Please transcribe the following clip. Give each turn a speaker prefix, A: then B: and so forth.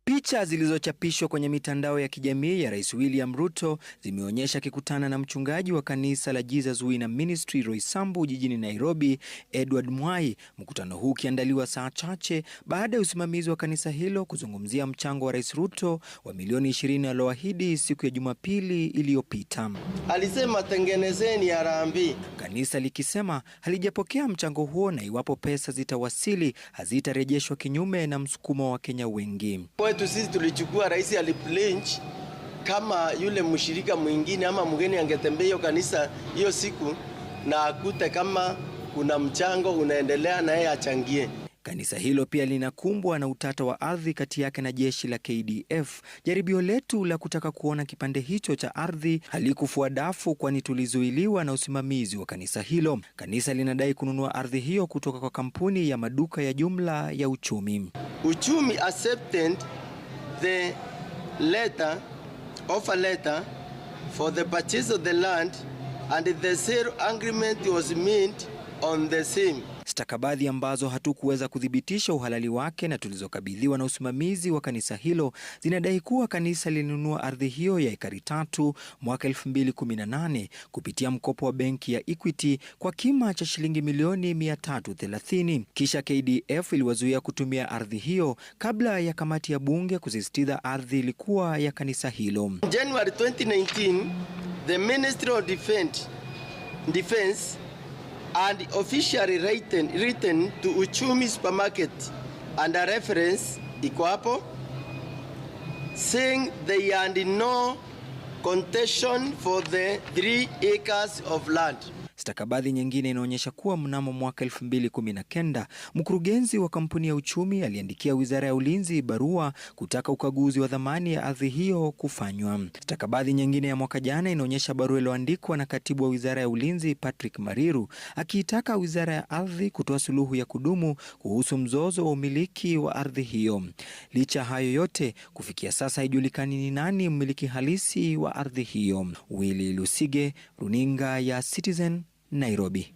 A: Picha zilizochapishwa kwenye mitandao ya kijamii ya Rais William Ruto zimeonyesha akikutana na mchungaji wa kanisa la Jesus Winner Ministry Roysambu jijini Nairobi, Edward Mwai. Mkutano huu ukiandaliwa saa chache baada ya usimamizi wa kanisa hilo kuzungumzia mchango wa Rais Ruto wa milioni 20 alioahidi siku ya Jumapili iliyopita.
B: Alisema tengenezeni harambee.
A: Kanisa likisema halijapokea mchango huo na iwapo pesa zitawasili hazitarejeshwa, kinyume na msukumo wa Kenya wengi.
B: Kwetu sisi tulichukua rais aliplinch kama yule mshirika mwingine ama mgeni angetembea hiyo kanisa hiyo siku na akute kama kuna mchango unaendelea na yeye achangie.
A: Kanisa hilo pia linakumbwa na utata wa ardhi kati yake na jeshi la KDF. Jaribio letu la kutaka kuona kipande hicho cha ardhi halikufua dafu, kwani tulizuiliwa na usimamizi wa kanisa hilo. Kanisa linadai kununua ardhi hiyo kutoka kwa kampuni ya maduka ya jumla ya Uchumi.
B: Uchumi accepted the offer letter for the purchase of the land and the sale agreement was made on the same.
A: Stakabadhi ambazo hatukuweza kudhibitisha uhalali wake na tulizokabidhiwa na usimamizi wa kanisa hilo zinadai kuwa kanisa lilinunua ardhi hiyo ya ekari 3 mwaka 2018 kupitia mkopo wa benki ya Equity kwa kima cha shilingi milioni 330. Kisha KDF iliwazuia kutumia ardhi hiyo kabla ya kamati ya bunge kusisitiza ardhi ilikuwa ya kanisa hilo.
B: January 2019, the Ministry of Defense and officially written to Uchumi Supermarket under reference iko hapo saying they had no contention for the 3 acres of land.
A: Stakabadhi nyingine inaonyesha kuwa mnamo mwaka 2019 mkurugenzi wa kampuni ya Uchumi aliandikia Wizara ya Ulinzi barua kutaka ukaguzi wa dhamani ya ardhi hiyo kufanywa. Stakabadhi nyingine ya mwaka jana inaonyesha barua iliyoandikwa na katibu wa Wizara ya Ulinzi Patrick Mariru akiitaka Wizara ya Ardhi kutoa suluhu ya kudumu kuhusu mzozo wa umiliki wa ardhi hiyo. Licha hayo yote, kufikia sasa haijulikani ni nani mmiliki halisi wa ardhi hiyo. Willy Lusige, Runinga ya Citizen, Nairobi.